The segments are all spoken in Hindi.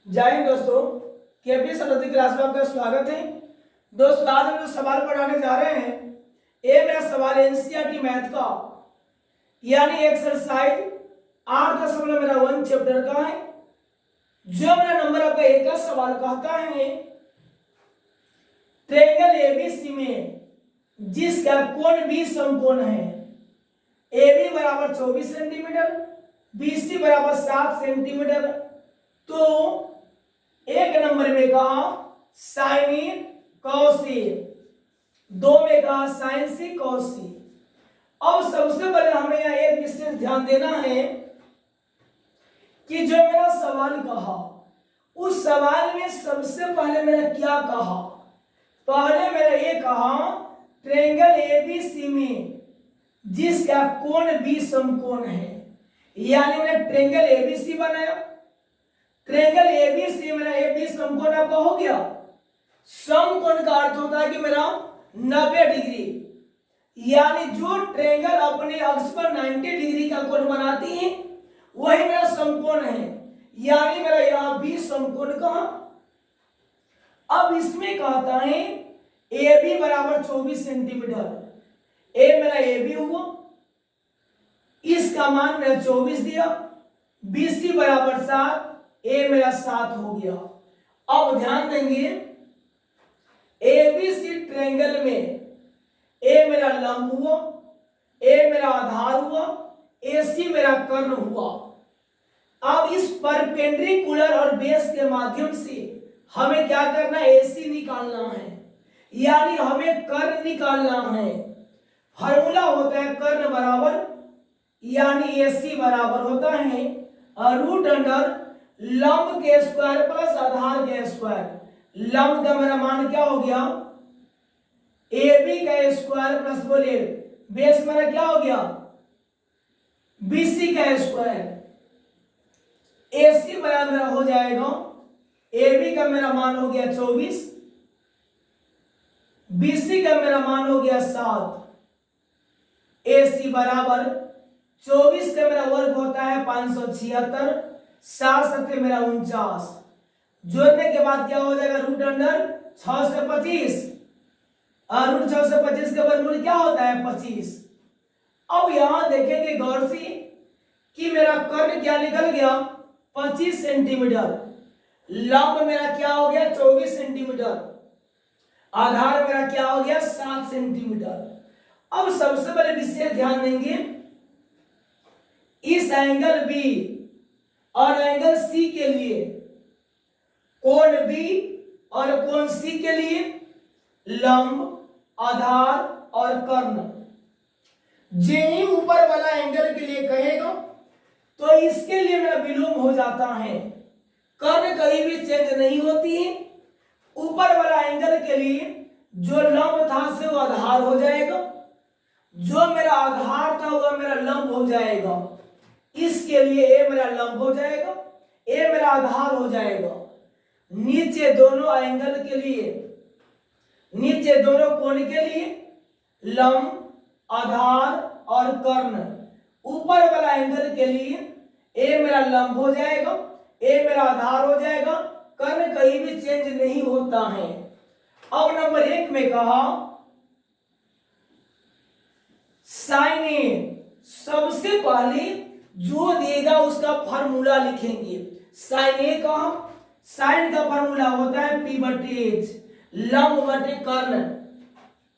जय हिंद दोस्तों, केपी सरस्वती क्लास में आपका स्वागत है। दोस्तों आज हम जो सवाल पढ़ाने जा रहे हैं ये मेरा सवाल एनसीईआरटी मैथ का यानी एक्सरसाइज 8.1 चैप्टर का है। जो मेरा नंबर आपका एक का सवाल कहता है ट्रायंगल एबीसी में जिसका कोण बी समकोण है, AB बराबर 24 सेंटीमीटर, BC बराबर 7 सेंटीमीटर। तो एक नंबर में कहा साइन ए कॉस ए, दो में कहा साइन सी कॉस सी। अब सबसे पहले हमें यहाँ एक विशेष ध्यान देना है कि जो मेरा सवाल कहा उस सवाल में सबसे पहले मैंने क्या कहा। पहले मैंने ये कहा ट्रायंगल एबीसी में जिसका कोण बी समकोण है, यानी मैंने ट्रायंगल एबीसी बनाया। ट्रायंगल एबीसी मेरा ए बी समकोण आपका हो गया। समकोण का अर्थ होता है कि मेरा 90 डिग्री, यानी जो ट्रायंगल अपने अक्ष पर 90 डिग्री का कोण बनाती है वही मेरा समकोण है, यानी मेरा यहां बी समकोण कहा। अब इसमें कहता है ए बी बराबर 24 सेंटीमीटर, ए मेरा ए बी हुआ, इसका मान मेरा 24 दिया, BC बराबर 7, ए मेरा 7 हो गया। अब ध्यान देंगे एबीसी ट्रायंगल में ए मेरा लंब हुआ, ए मेरा आधार हुआ, AC मेरा कर्ण हुआ। अब इस परपेंडिकुलर और बेस के माध्यम से हमें क्या करना है, AC निकालना है, यानी हमें कर्ण निकालना है। फॉर्मूला होता है कर्ण बराबर यानी AC बराबर होता है रूट अंडर लंब के स्क्वायर प्लस आधार के स्क्वायर। लंब का मेरा मान क्या हो गया, AB का स्क्वायर प्लस बोलिए बेस मेरा क्या हो गया, BC का स्क्वायर। AC बराबर मेरा हो जाएगा AB का मेरा मान हो गया 24, BC का मेरा मान हो गया 7, AC बराबर 24 का मेरा वर्ग होता है 576, 7 सत्ते मेरा 49। जोड़ने के बाद क्या हो जाएगा रूट अंडर 6 से 25, और रूट 6 से 25 का वर्गमूल क्या होता है 25। अब यहां देखेंगे गौर से कि मेरा कर्ण क्या निकल गया 25 सेंटीमीटर, लंब मेरा क्या हो गया 24 सेंटीमीटर, आधार मेरा क्या हो गया 7 सेंटीमीटर। अब सबसे पहले विशेष ध्यान देंगे इस एंगल बी और एंगल सी के लिए, कोण बी और कोण सी के लिए लंब, आधार और कर्ण। जे ही ऊपर वाला एंगल के लिए कहेगा तो इसके लिए मेरा विलोम हो जाता है, कर्ण कहीं भी चेंज नहीं होती है। ऊपर वाला एंगल के लिए जो लंब था से वो आधार हो जाएगा, जो मेरा आधार था वह मेरा लंब हो जाएगा। इसके लिए ए मेरा लंब हो जाएगा, ए मेरा आधार हो जाएगा। नीचे दोनों एंगल के लिए, नीचे दोनों कोण के लिए लंब, आधार और कर्ण। ऊपर वाला एंगल के लिए ए मेरा लंब हो जाएगा, ए मेरा आधार हो जाएगा, कर्ण कहीं भी चेंज नहीं होता है। अब नंबर 1 में कहा साइन ए, सबसे पहले जो देगा उसका फार्मूला लिखेंगे। साइन ए का, साइन का फार्मूला होता है P/H, लंब बटे कर्ण।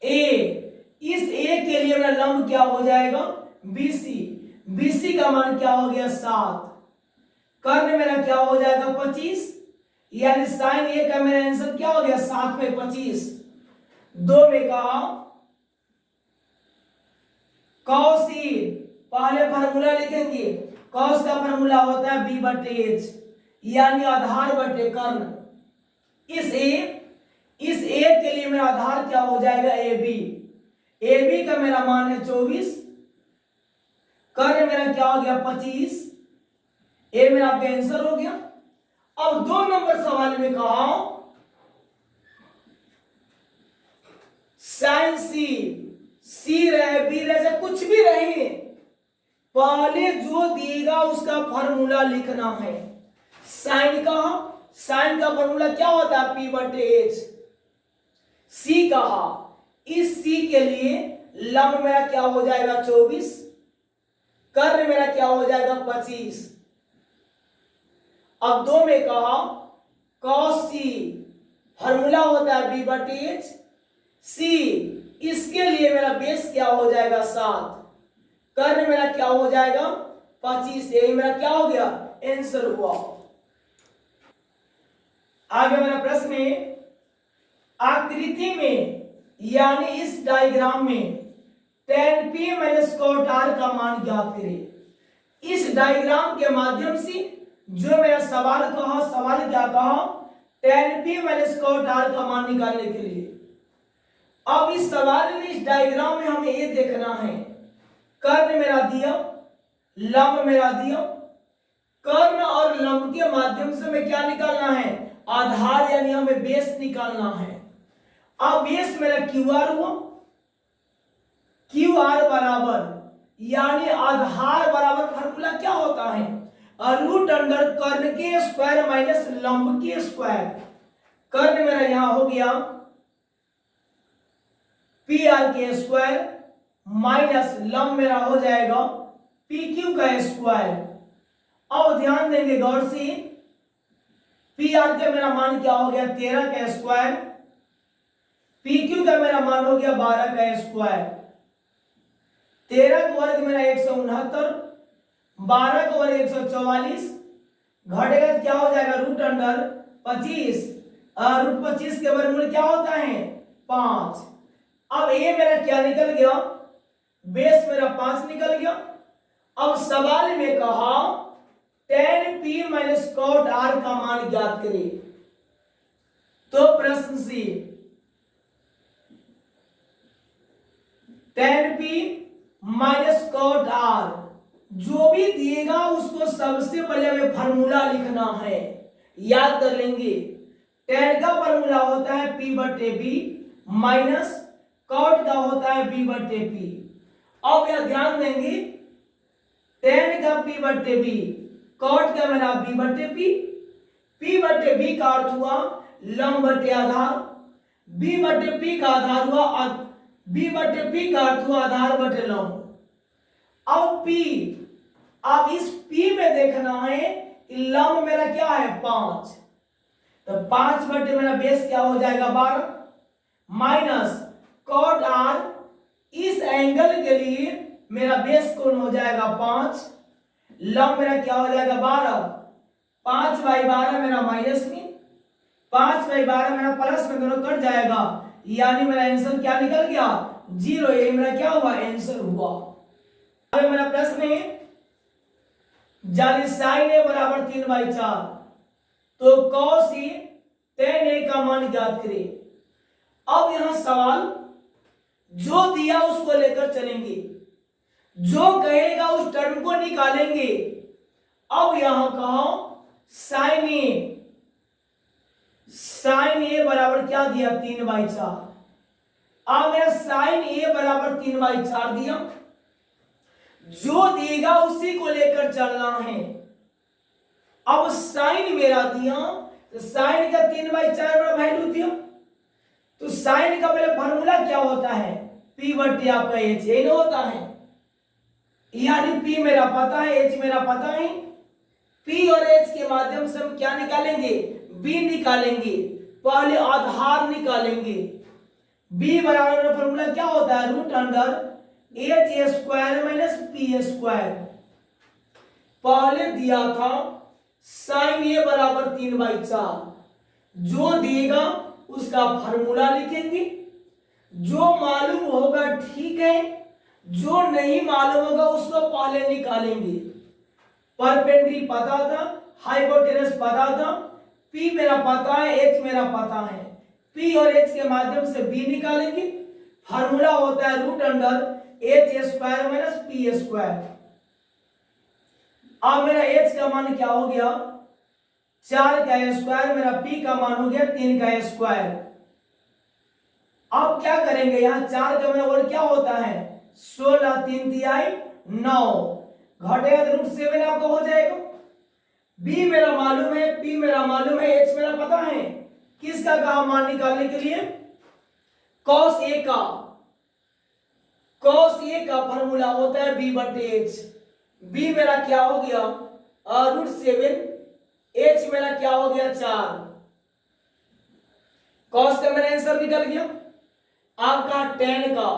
ए, इस ए के लिए मेरा लंब क्या हो जाएगा BC, BC का मान क्या हो गया 7, कर्ण मेरा क्या हो जाएगा 25, यानी साइन ए का मेरा आंसर क्या हो गया 7 में 25। 2 में कहा कॉस ए, पहले फार्मूला लिखेंगे, कॉस का फार्मूला होता है B/H यानी आधार बटे कर्ण। इस ए के लिए मेरा आधार क्या हो जाएगा AB, AB का मेरा मान है 24, कर्ण मेरा क्या हो गया 25, ए मेरा आपका आंसर हो गया। अब 2 नंबर सवाल में कहा साइन सी रहे बी रहे कुछ भी रहे, पहले जो देगा उसका फार्मूला लिखना है। साइन का साइन का फॉर्मूला क्या होता है, P बटे H। C कहा, इस C के लिए लंब मेरा क्या हो जाएगा 24, कर्ण मेरा क्या हो जाएगा 25। अब 2 में कहा cos C फॉर्मूला होता है B बटे H। C इसके लिए मेरा बेस क्या हो जाएगा 7, कर्ण मेरा क्या हो जाएगा 25। यही मेरा क्या हो गया, आंसर हुआ। आगे मेरा प्रश्न है, आकृति में यानी इस डायग्राम में tan P minus cot R का मान ज्ञात करें। इस डायग्राम के माध्यम से जो मेरा सवाल कहा, सवाल क्या कहा, tan P minus cot R का मान निकालने के लिए। अब इस सवाल में, इस डायग्राम में हमें ये देखना है, कर्ण मेरा दिया, लंब मेरा दिया, कर्ण और लंब के माध्यम से हमें क्या निकालना है, आधार यानी हमें बेस निकालना है। अब बेस मेरा QR हुआ, QR बराबर यानी आधार बराबर फॉर्मूला क्या होता है, रूट अंडर कर्ण के स्क्वायर माइनस लंब के स्क्वायर। कर्ण मेरा यहां हो गया PR के स्क्वायर माइनस लंब मेरा हो जाएगा PQ का स्क्वायर। अब ध्यान देंगे गौर से, PR का मेरा मान क्या हो गया 13 का स्क्वायर, PQ का मेरा मान हो गया 12 का स्क्वायर। 13 का वर्ग मेरा 169, 12 का वर्ग 144, घटेगा क्या हो जाएगा रूट अंडर 25, रूट 25 के वर्गमूल क्या होता है 5। अब ये मेरा क्या निकल गया, बेस मेरा 5 निकल गया। अब सवाल में कहा tan P minus cot R का मान ज्ञात करें। तो प्रश्न से tan P minus cot R जो भी दिएगा उसको सबसे पहले हमें फॉर्मूला लिखना है, याद कर लेंगे। tan का फॉर्मूला होता है P बटे B माइनस cot का होता है B बटे P। अब यह ध्यान देंगे, tan का P बटे B, cot का मेरा B बटे P। P बटे B का अर्थ हुआ लंब बटे आधार, B बटे P का आधार हुआ B बटे P का अर्थ हुआ आधार बटे लंब। अब P, अब इस P में देखना है कि लंब मेरा क्या है 5, तो 5 बटे मेरा बेस क्या हो जाएगा 12 माइनस cot R, इस एंगल के लिए मेरा बेस कौन हो जाएगा 5, लंब मेरा क्या हो जाएगा 12, 5/12 मेरा माइनस में, 5/12 मेरा प्लस में, दोनों कट जाएगा, यानी मेरा आंसर क्या निकल गया 0। ये मेरा क्या हुआ आंसर हुआ। अब मेरा प्रश्न है, यदि sin A बराबर 3/4 तो cos A tan A का मान ज्ञात करें। अब यहां सवाल जो दिया उसको लेकर चलेंगे, जो कहेगा उस टर्म को निकालेंगे। अब यहां कहा sin A बराबर क्या दिया 3/4। अब मेरा sin A बराबर 3/4 दिया, जो देगा उसी को लेकर चलना है। अब sin मेरा दिया, तो sin का 3/4 मेरा वैल्यू दिया, तो sin का पहले फॉर्मूला क्या होता है P बटे आपका H, यही ना होता है, यानी P मेरा पता है, H मेरा पता है। P और H के माध्यम से हम क्या निकालेंगे B निकालेंगे, पहले आधार निकालेंगे। B बराबर फॉर्मूला क्या होता है root under H square minus P square. पहले दिया था sin A बराबर 3/4, जो देगा उसका फॉर्मूला लिखेंगे, जो मालूम होगा ठीक है, जो नहीं मालूम होगा उसको पहले निकालेंगे। परपेंडिकुलर पता था, हाइपोटेनस पता था, P मेरा पता है, H मेरा पता है, P और H के माध्यम से B निकालेंगे। फॉर्मूला होता है root under H square minus P square. अब मेरा H का मान क्या हो गया 4 का स्क्वायर, मेरा P का मान हो गया 3 का स्क्वायर। अब क्या करेंगे, यहाँ 4 का मेरा वर्ग क्या होता है 16, 3 तिहाई 9, घटेगा तो √7 आपका हो जाएगा। बी मेरा मालूम है, पी मेरा मालूम है, एच मेरा पता है। किसका कहा मान निकालने के लिए? कॉस ए का। कॉस ए का फॉर्मूला होता है बी बटे एच। बी मेरा क्या हो गया? √7। एच मेरा क्या हो गया? 4। कॉस का मेरा आंसर निकल गया। आपका टेन का,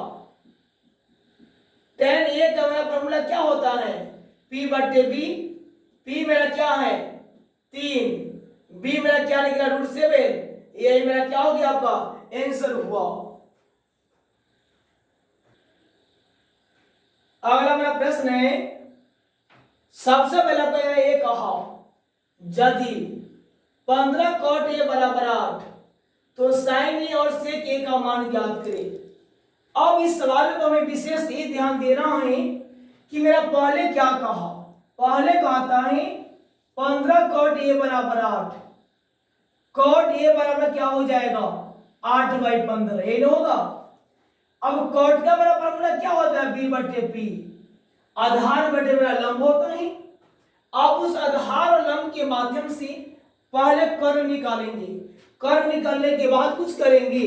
टेन ए का मेरा फॉर्मूला क्या होता है? पी बटे बी। पी मेरा क्या है? 3। बी मेरा क्या निकला? √7। ये मेरा क्या हो गया? आपका आंसर हुआ। अगला मेरा प्रश्न है, सबसे पहला तो ये कहा यदि 15 cot a बराबर 8 तो साइन ए और सेक ए का मान ज्ञात करें। अब इस सवाल को हमें विशेष ये ध्यान देना है कि मेरा पहले क्या कहा? पहले कहता है 15 cot a बराबर 8। cot a बराबर क्या हो जाएगा? 8/15, ये होगा। अब cot का मेरा फॉर्मूला क्या होता है? b बटे p। आधार बटे मेरा लंब होता है। अब उस आधार और लंब के माध्यम से पहले कर्ण निकालेंगे। कर्ण निकालने के बाद कुछ करेंगे।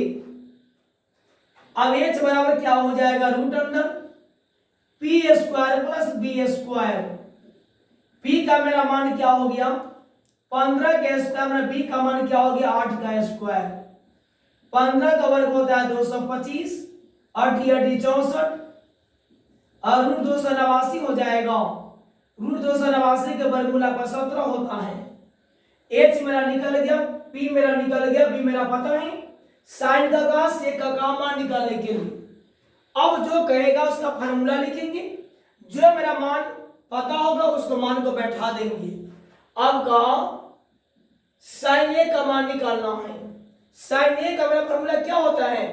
अब h बराबर क्या हो जाएगा? √p² plus b²। p का मेरा मान क्या हो गया? 15 का स्क्वायर। b का मान क्या हो गया? 8 का स्क्वायर। 15 का वर्ग होता है 225, 8 64 और √289 हो जाएगा। √289 के वर्गमूल पर 17 होता है। h मेरा निकल गया, p मेरा निकल गया, b मेरा पता है। साइन का सेक का मान निकालने के लिए अब जो कहेगा उसका फार्मूला लिखेंगे। जो मेरा मान पता होगा उसको मान को बैठा देंगे। अब का साइन ए का मान निकालना है। साइन ए का मेरा फार्मूला क्या होता है?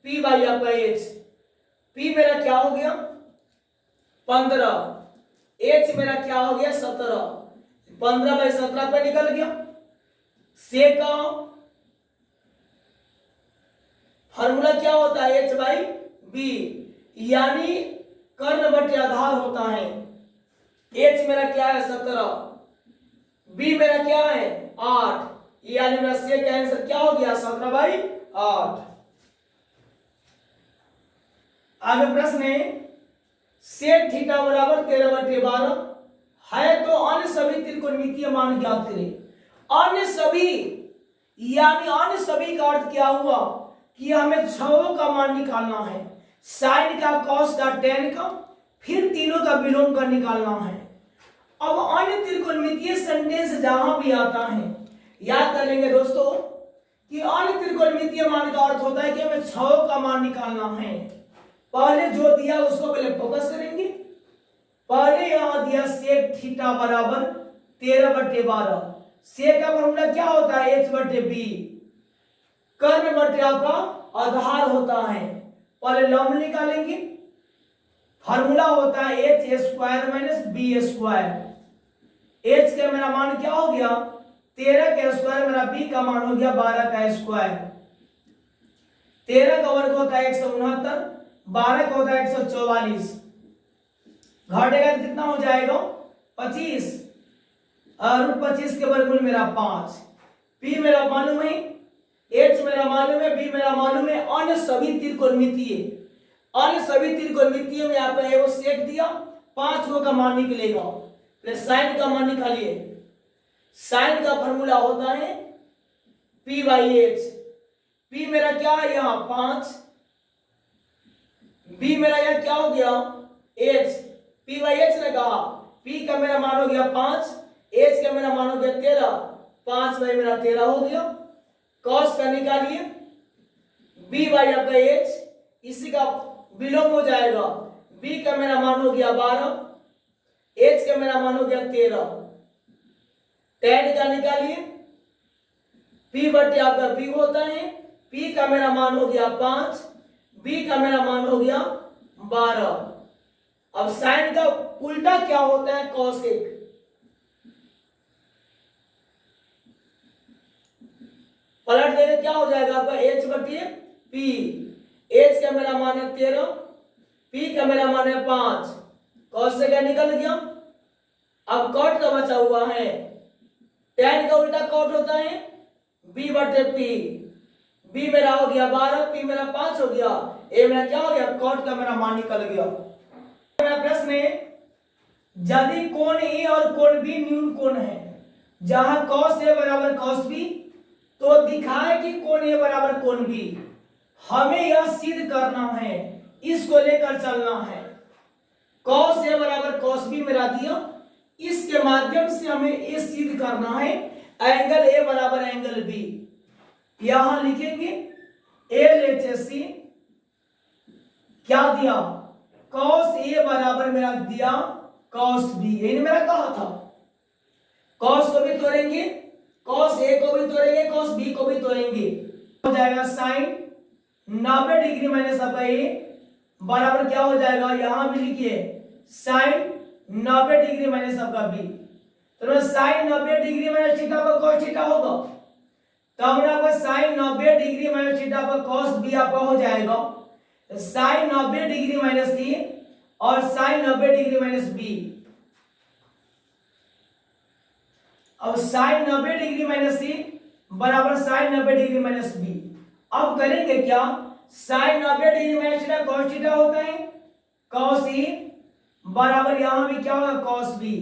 p बाई आपका h। p मेरा क्या हो गया? 15। h मेरा क्या हो गया? 17। 15/17 पे निकल गया। सेक का फॉर्मूला क्या होता है? h बाई b, यानी कर्ण बटे आधार होता है। h मेरा क्या है? 17। b मेरा क्या है? 8, यानी मेरा सेक का आंसर क्या हो गया? 17/8। आगे प्रश्न है, सेक थीटा बराबर 13/12 है तो अन्य सभी त्रिकोणमितीय मान ज्ञात करें। अन्य सभी यानी अन्य सभी का अर्थ क्या हुआ कि हमें छहों का मान निकालना है। साइन का, कॉस का, टेन का, फिर तीनों का विलोम का निकालना है। अब अन्य त्रिकोणमितीय सेंटेंस जहां भी आता है याद कर लेंगे दोस्तों कि अन्य त्रिकोणमितीय मान का अर्थ होता है कि हमें छहों का मान निकालना है। पहले जो दिया उसको पहले फोकस करेंगे। पहले यहां दिया सेक थीटा बराबर 13/12। सेक का फॉर्मूला क्या होता है? h बटे b। कर्ण बटे आपका आधार होता है। पहले लंब निकालेंगे। फॉर्मूला होता है h² माइनस b²। h का मेरा मान क्या हो गया? 13 का स्क्वायर। मेरा b का मान हो गया 12 का स्क्वायर। 13 का वर्ग होता है 169, 12 का होता है 144। घटेगा तो कितना हो जाएगा? 25 और √25 के वर्गमूल मेरा 5। p मेरा मालूम है, h मेरा मालूम है, b मेरा मालूम है। अन्य सभी त्रिकोणमितीय, अन्य सभी त्रिकोणमितीय में यहाँ पे वो सेक दिया, 5 गो का मान निकलेगा। फिर साइन का मान निकालिए। साइन का फॉर्मूला होता है p बाई h। p मेरा क्या है? यहाँ 5। b मेरा यहाँ क्या हो गया? h। p बाई h ने कहा। p का मेरा मान हो गया 5, h का मेरा मान हो गया 13। 5 बाई मेरा 13 हो गया। कॉस का निकालिए। b बाई आपका h, इसी का विलोम हो जाएगा। b का मेरा मान हो गया 12, h का मेरा मान हो गया 13। tan का निकालिए। p बटे आपका b होता है। p का मेरा मान हो गया 5, b का मेरा मान हो गया 12। अब साइन का उल्टा क्या होता है? कॉसेक। पलट देंगे क्या हो जाएगा आपका? h बटे p। h का मेरा मान है 13, p का मेरा मान है 5। कॉस से क्या निकल गया? अब कॉट का बचा हुआ है tan का उल्टा कॉट होता है b बटे p। b मेरा हो गया 12, p मेरा 5 हो गया, a मेरा क्या हो गया, कॉट का मेरा मान निकल गया। मेरा प्रश्न है, यदि कोण a और कोण b न्यून कोण है, जहां cos a बराबर cos b, तो दिखाए कि कोण a बराबर कोण b। हमें यह सिद्ध करना है, इसको लेकर चलना है। cos a बराबर cos b मेरा दिया, इसके माध्यम से हमें ये सिद्ध करना है एंगल a बराबर एंगल b। यहां लिखेंगे a लेते सी क्या दिया, cos a बराबर मेरा दिया cos b, यही मेरा कहा था। cos को भी तोड़ेंगे, cos a को भी तोड़ेंगे, cos b को भी तोड़ेंगे, हो जाएगा साइन 90 डिग्री माइनस आपका a बराबर क्या हो जाएगा, यहां भी लिखिए साइन 90 डिग्री माइनस आपका b। तो साइन 90 डिग्री माइनस थीटा पर cos थीटा होगा, तो हमारा आपका साइन 90 डिग्री माइनस थीटा पर cos b आपका हो जाएगा साइन 90 डिग्री माइनस a और साइन 90 डिग्री माइनस b। अब साइन 90 डिग्री माइनस a बराबर साइन 90 डिग्री माइनस b। अब करेंगे क्या, sine 90 degree minus theta cos theta होता है, cos a बराबर यहां भी क्या होगा cos b,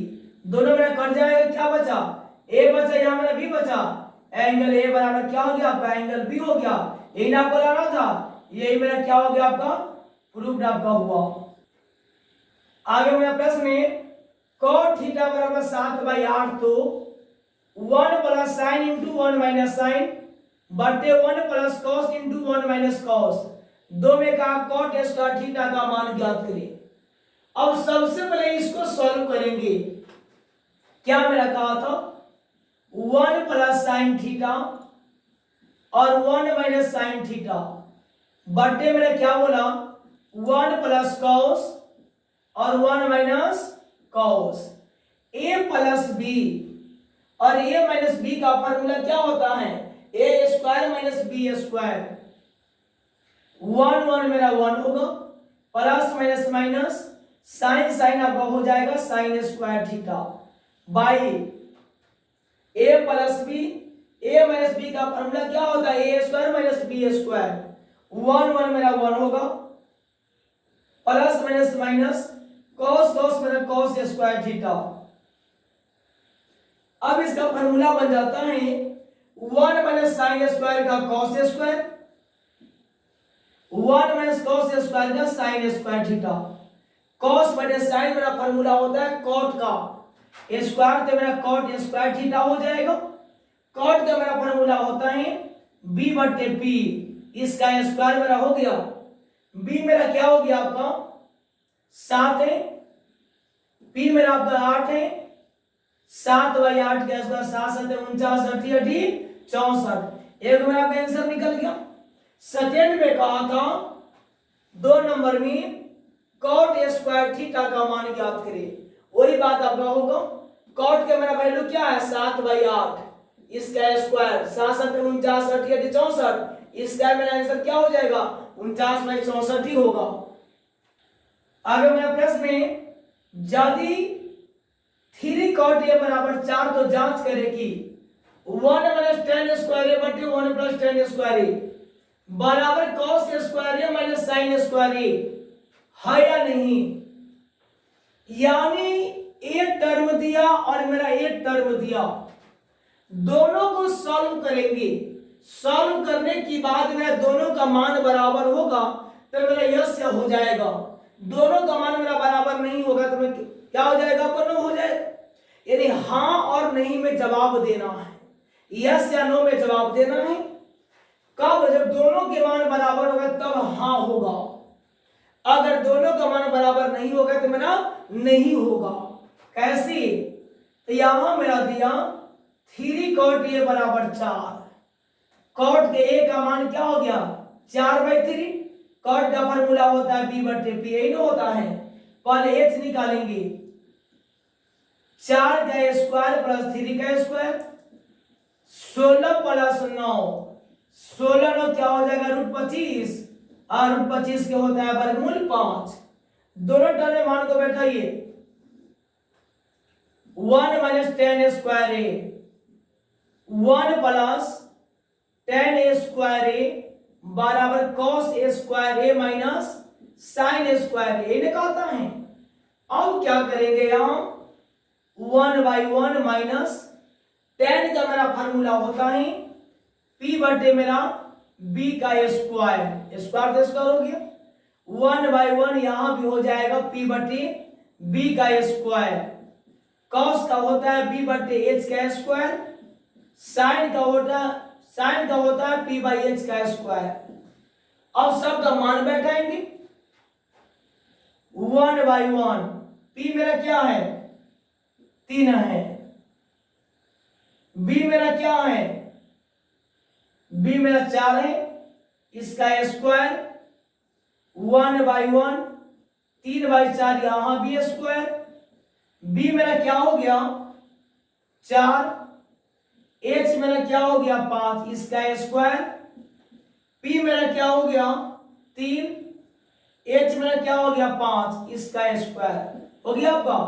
दोनों मेरा कट जाएगा, क्या बचा a बचा, यहां मेरा b बचा, एंगल a बराबर क्या हो गया आपका एंगल b हो गया। यही ना आपको लाना था, यही मेरा क्या हो गया आपका प्रूफ आपका हुआ। आगे मेरा प्रश्न है, cot थीटा बराबर 7/8, तो 1 plus sine into 1 minus sine बटे 1 plus cos into 1 minus cos, दो में कहा cot स्क्वायर थीटा का मान ज्ञात करें। अब सबसे पहले इसको सॉल्व करेंगे, क्या मेरा कहा था 1 प्लस साइन थीटा और 1 माइनस साइन थीटा बटे मेरा क्या बोला 1 प्लस कॉस और 1 minus cos. a plus b और a माइनस b का फॉर्मूला क्या होता है, a square minus b square. 1 1 मेरा 1 होगा, plus minus minus sine sine आपका हो जाएगा sine square theta by a plus b, a minus b का फॉर्मूला क्या होता है a square minus b square. 1 1 मेरा 1 होगा, plus minus minus cos cos मेरा cos स्क्वायर थीटा। अब इसका फॉर्मूला बन जाता है 1 माइनस साइन स्क्वायर का cos square, 1 minus cos square का साइन स्क्वायर थीटा। cos बटे साइन मेरा फॉर्मूला होता है cot का स्क्वायर, तो मेरा cot स्क्वायर थीटा हो जाएगा। cot का मेरा फॉर्मूला होता है b बटे p, इसका स्क्वायर मेरा हो गया, b मेरा क्या हो गया आपका 7 है, p मेरा आपका 8 है, 7/8 के स्क्वायर 7 7 49 80 80 64, एक मेरा आपका आंसर निकल गया। सेकंड में कहा था 2 नंबर में cot स्क्वायर थीटा का मान ज्ञात करें, वही बात आपका होगा। cot का मेरा वैल्यू क्या है 7/8, इसका स्क्वायर 7 7 49 80 80 64, इसका मेरा आंसर क्या हो जाएगा 49/64 ही होगा। आगे मेरा प्रश्न है, यदि 3 cot a बराबर 4, तो जांच करें कि 1 माइनस tan स्क्वायर a बटे 1 प्लस tan स्क्वायर a बराबर cos square a minus sin square a है या नहीं। यानी एक टर्म दिया और मेरा एक टर्म दिया, दोनों को सॉल्व करेंगे, सॉल्व करने के बाद मेरा दोनों का मान बराबर होगा तो मेरा यस हो जाएगा, दोनों का मान मेरा बराबर नहीं होगा तो मैं क्या हो जाएगा आपको नो हो जाएगा। यानी हाँ और नहीं में जवाब देना है, यस या नो में जवाब देना है। कब, जब दोनों के मान बराबर होगा तब हाँ होगा, अगर दोनों का मान बराबर नहीं होगा तो मेरा नहीं होगा। कैसे, तो यहां मेरा दिया 3 cot a बराबर 4, cot के a का मान क्या हो गया 4/3, cot का फॉर्मूला होता है b बटे p, यही ना होता है। पहले h निकालेंगे, 4 का स्क्वायर प्लस 3 का स्क्वायर, 16 प्लस 9, 16 9 क्या हो जाएगा √25, और √25 के होता है वर्गमूल 5। दोनों टर्म में मान को बैठाइए, 1 minus tan square a 1 plus tan A square A बराबर cos A square A minus sine A square A निकालता है। अब क्या करेंगे यहाँ 1/1 माइनस टेन का मेरा फार्मूला होता है p बटे मेरा b का स्क्वायर, स्क्वायर तो स्क्वायर हो गया, 1/1 यहां भी हो जाएगा p बटे b का स्क्वायर, कॉस का होता है b बटे h का स्क्वायर, साइन का होता है p बाई h का स्क्वायर। अब सब का मान बैठाएंगे 1/1 p मेरा क्या है 3 है, b मेरा क्या है b मेरा 4 है, इसका स्क्वायर 1/1 3/4 यहां भी स्क्वायर, b मेरा क्या हो गया 4, h मेरा क्या हो गया 5 इसका स्क्वायर, p मेरा क्या हो गया 3, h मेरा क्या हो गया 5 इसका स्क्वायर हो गया आपका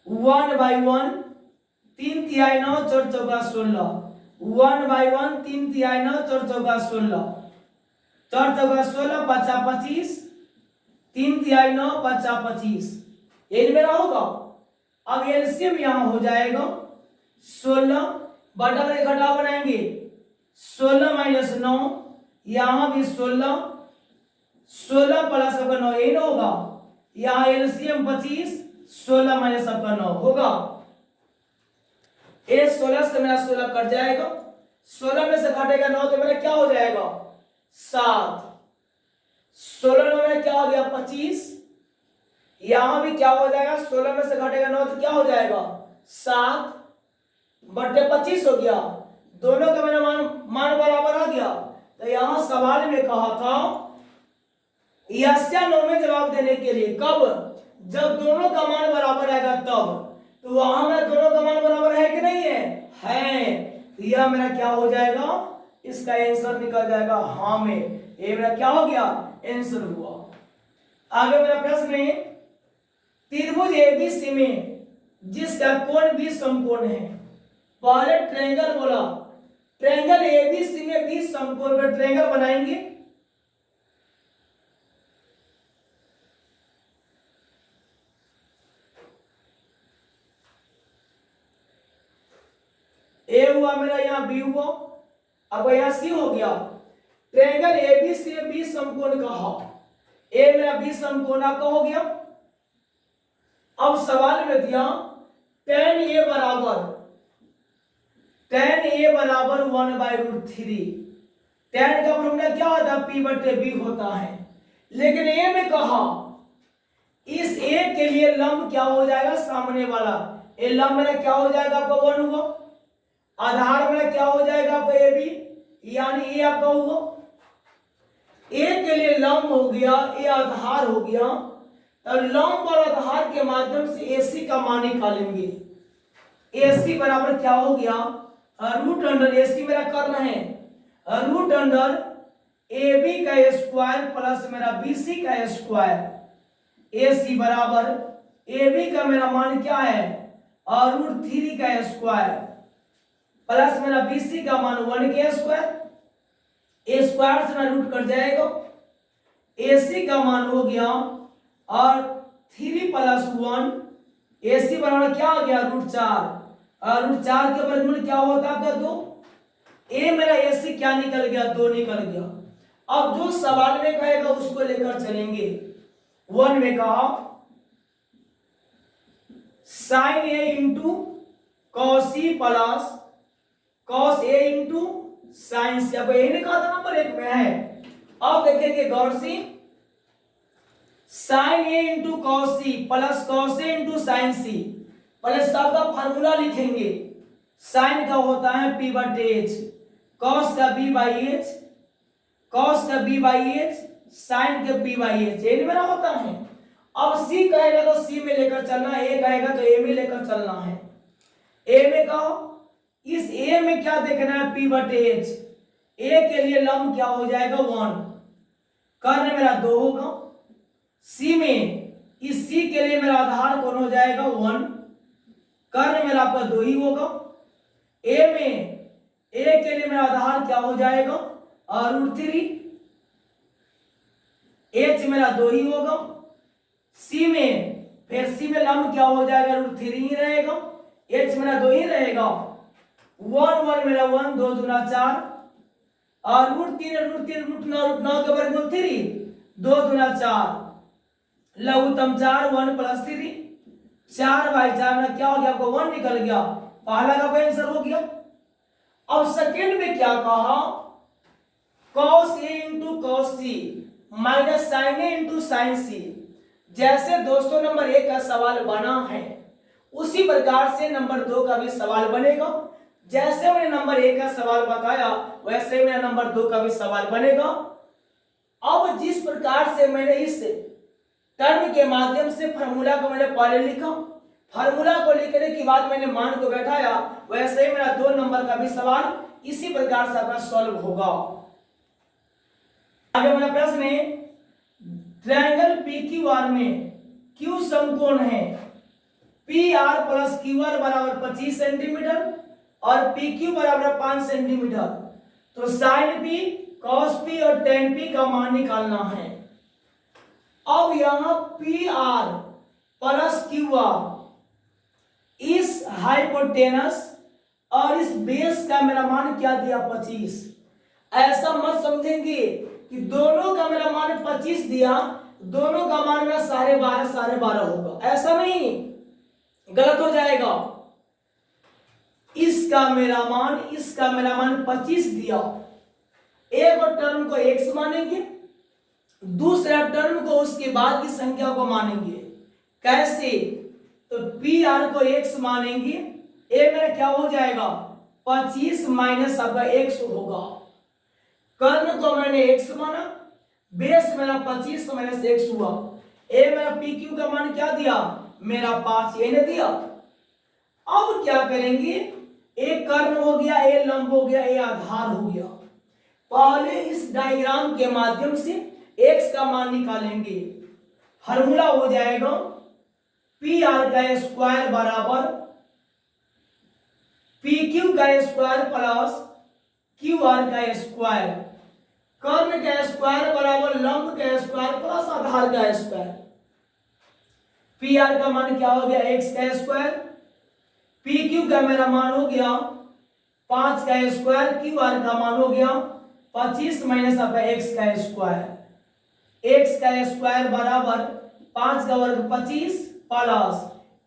1/1 3 तिहाई 9 4 चौका 16, 1/1 3 तिहाई 9 4 चौका 16, 4 चौका 16 5 25, 3 तिहाई 9 5 25 ये मेरा होगा। अब एलसीएम यहां हो जाएगा 16 बटा में घटा बनाएंगे 16 माइनस 9 यहां भी 16 प्लस आपका 9 ये होगा, यहाँ एलसीएम 25 16 माइनस आपका 9 होगा, ये 16 से मेरा 16 कट जाएगा, 16 में से घटेगा 9 तो मेरा क्या हो जाएगा 7, 16 में क्या हो गया 25, यहां भी क्या हो जाएगा 16 में से घटेगा 9 तो क्या हो जाएगा 7 बटे 25 हो गया, दोनों का मेरा मान बराबर आ गया। तो यहां सवाल में कहा था यस या नो में जवाब देने के लिए, कब जब दोनों का मान बराबर आएगा तब, तो वहां मेरा दोनों का मान बराबर है कि नहीं है, तो यह मेरा क्या हो जाएगा इसका आंसर निकल जाएगा हाँ में, ये मेरा क्या हो गया आंसर हुआ। आगे मेरा प्रश्न है त्रिभुज एबीसी में जिसका कोण भी समकोण है, पहले ट्रायंगल बोला, ट्रायंगल एबीसी में भी समकोण पर ट्रायंगल बनाएंगे, ए हुआ मेरा यहाँ बी हुआ, अब यहाँ सी हो गया, ट्रायंगल एबीसी में बी समकोण कहा, ए मेरा बी समकोण आपका हो गया। अब सवाल में दिया tan a बराबर 1/√3, tan का फॉर्मूला क्या होता है p बटे b होता है, लेकिन a में कहा इस a के लिए लंब क्या हो जाएगा सामने वाला, ए लंब मेरा क्या हो जाएगा आपका 1 हुआ, आधार मेरा क्या हो जाएगा आपका ए बी यानी ए आपका हुआ, ए के लिए लंब हो गया, ए आधार हो गया, तब लंब और आधार के माध्यम से एसी का मान निकालेंगे, एसी बराबर क्या हो गया रूट अंडर एसी मेरा करना है रूट अंडर ए बी का स्क्वायर प्लस मेरा बीसी का स्क्वायर, एसी बराबर ए बी का मेरा मान क्या है और √3 का स्क्वायर प्लस मेरा बीसी का मान 1 के स्क्वायर, ए स्क्वायर से रूट कट जाएगा, एसी का मान हो गया और 3 + 1, एसी बराबर क्या हो गया √4, और √4 के वर्गमूल क्या होता है 2, ए मेरा एसी क्या निकल गया 2 निकल गया। अब जो सवाल में कहेगा उसको लेकर चलेंगे। 1 में कहा sin a into cos c plus cos a into sin c, अब यही निकाला नंबर 1 में है। अब देखेंगे गौर से sin a into cos c plus cos a into sin c, पहले सबका फार्मूला लिखेंगे, sin का होता है p बटे h, cos का b बाई h, cos का b बाई h, sin का p बाई h, ये मेरा होता है। अब c कहेगा तो c में लेकर चलना है, a कहेगा तो a में लेकर चलना है। a में कहो इस a में क्या देखना है p बटे h, a के लिए लंब क्या हो जाएगा 1, कर्ण मेरा 2 होगा, c में इस c के लिए मेरा आधार कौन हो जाएगा 1, कर्ण मेरा आपका 2 ही होगा, ए में ए के लिए मेरा आधार क्या हो जाएगा √3, एच मेरा 2 ही होगा, सी में फिर सी में लंब क्या हो जाएगा √3 ही रहेगा, एच मेरा 2 ही रहेगा, 1 1 मेरा 1, 2 दूना 4 और √3 √9 के वर्गमूल 3, 2 दूना 4, लघुत्तम 4 1 + 3, 4/4 में क्या हो गया आपको 1 निकल गया, पहला का आंसर हो गया। अब सेकंड में क्या कहा cos A × cos C minus sin A × sin C। जैसे दोस्तों नंबर 1 का सवाल बना है उसी प्रकार से नंबर 2 का भी सवाल बनेगा। जैसे मैंने नंबर 1 का सवाल बताया वैसे मेरा नंबर 2 का भी सवाल बनेगा। अब जिस प्रकार से मैंने इस टर्म के माध्यम से फार्मूला को मैंने पहले लिखा, फार्मूला को लिखने के बाद मैंने मान को बैठाया, वैसे ही मेरा 2 नंबर का भी सवाल इसी प्रकार से आपका सॉल्व होगा। आगे मेरा प्रश्न है ट्रायंगल PQR में Q समकोण है, PR + QR = 25 सेंटीमीटर और PQ = 5 सेंटीमीटर, तो sin P cos P और tan P का मान निकालना है। अब यहां PR + QR इस हाइपोटेनस और इस बेस का मेरा मान क्या दिया 25। ऐसा मत समझेंगे कि दोनों का मेरा मान 25 दिया, दोनों का मान मेरा 12.5 होगा, ऐसा नहीं, गलत हो जाएगा। इसका मेरा मान 25 दिया, एक और टर्म को x मानेंगे, दूसरा टर्म को उसके बाद की संख्या को मानेंगे। कैसे? तो PR को x मानेंगे, ए मेरा क्या हो जाएगा 25 माइनस आपका x होगा। कर्ण को मैंने x माना, बेस मेरा 25 माइनस x हुआ। ए मेरा PQ का मान क्या दिया मेरा 5 ए ने दिया। अब क्या करेंगे, एक कर्ण हो गया, ए लंब हो गया, ए आधार हो गया। पहले इस डायग्राम के माध्यम से x का मान निकालेंगे। फार्मूला हो जाएगा PR का स्क्वायर बराबर PQ का स्क्वायर प्लस QR का स्क्वायर, कर्ण का स्क्वायर बराबर लंब का स्क्वायर प्लस आधार का स्क्वायर। PR का मान क्या हो गया x का स्क्वायर, PQ का मेरा मान हो गया 5 का स्क्वायर, QR का मान हो गया 25 माइनस आपका x का स्क्वायर। x का स्क्वायर बराबर 5 का वर्ग 25 प्लस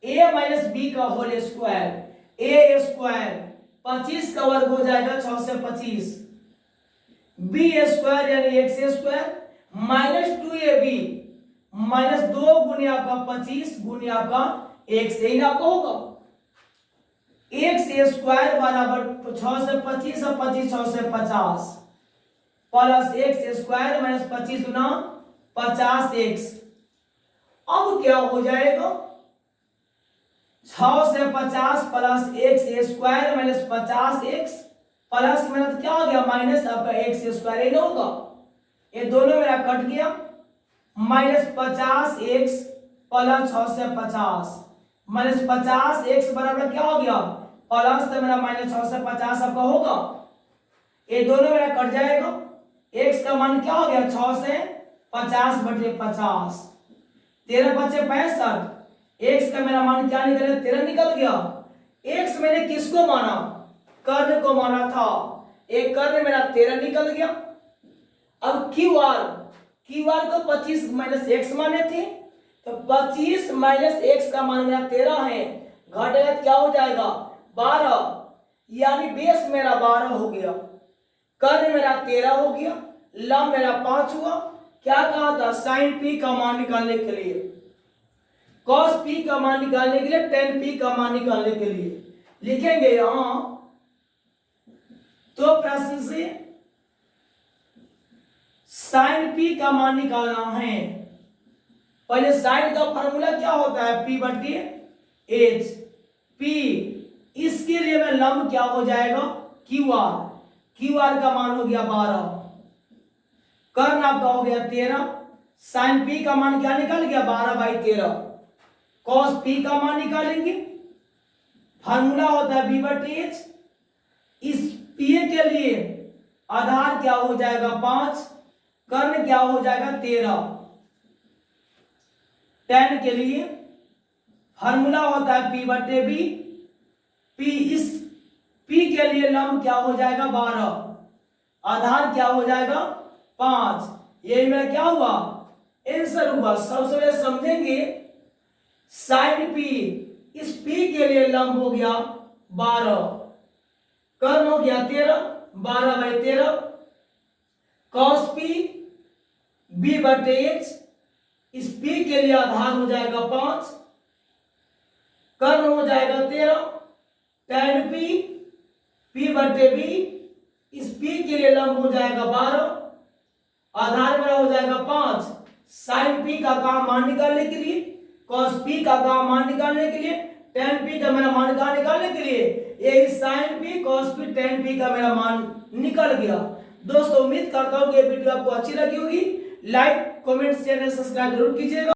a माइनस b का होल स्क्वायर, a स्क्वायर 25 का वर्ग हो जाएगा 6 से 25, b स्क्वायर यानी x square minus 2ab minus 2 गुने आपका 25 गुने आपका x, यही आपका होगा। x स्क्वायर बराबर 6 से 25 और 25 6 से 50 प्लस x स्क्वायर माइनस 25 गुना 50x। अब क्या हो जाएगा 6 से 50 plus x square minus 50x plus में क्या हो गया माइनस आपका x स्क्वायर, ये होगा, ये दोनों मेरा कट गया, माइनस 50x प्लस 6 से 50 माइनस 50x बराबर क्या हो गया प्लस तो मेरा माइनस 6 से 50 आपका होगा, ये दोनों मेरा कट जाएगा। x का मान क्या हो गया 6 से 50/50, 13 × 5 = 65, x का मेरा मान क्या निकला 13 निकल गया। x मैंने किसको माना कर्ण को माना था, एक कर्ण मेरा 13 निकल गया। अब QR को 25 माइनस x माने थे, तो 25 माइनस x का मान मेरा 13 है, घटेगा क्या हो जाएगा 12, यानी बेस मेरा 12 हो गया, कर्ण मेरा 13 हो गया, लंब मेरा 5 हुआ। क्या कहा था sin P का मान निकालने के लिए, cos P का मान निकालने के लिए, tan P का मान निकालने के लिए लिखेंगे यहां। तो प्रश्न से sin P का मान निकालना है। पहले sin का फॉर्मूला क्या होता है P/H, P इसके लिए मैं लंब क्या हो जाएगा QR का मान हो गया 12, कर्ण आपका हो गया 13, sin P का मान क्या निकल गया 12/13, cos P का मान निकालेंगे, फार्मूला होता है P/H, इस पी के लिए आधार क्या हो जाएगा 5, कर्ण क्या हो जाएगा 13। tan के लिए फार्मूला होता है P बटे बी। P इस P के लिए लंब क्या हो जाएगा 12, आधार क्या हो जाएगा 5। ये मेरा क्या हुआ आंसर हुआ। सबसे पहले समझेंगे साइन P, इस P के लिए लंब हो गया 12, कर्ण हो गया 13, 12/13। cos P b बटे h, इस P के लिए आधार हो जाएगा 5, कर्ण हो जाएगा 13। tan P P बटे b, इस P के लिए लंब हो जाएगा 12, आधार मेरा हो जाएगा 5। साइन P का काम मान निकालने के लिए, cos P का काम मान निकालने के लिए, tan P का मेरा मान निकालने के लिए, यही sign P cos P tan P का मेरा मान निकल गया। दोस्तों उम्मीद करता हूँ कि ये वीडियो आपको अच्छी लगी होगी। लाइक कमेंट शेयर सब्सक्राइब जरूर कीजिएगा।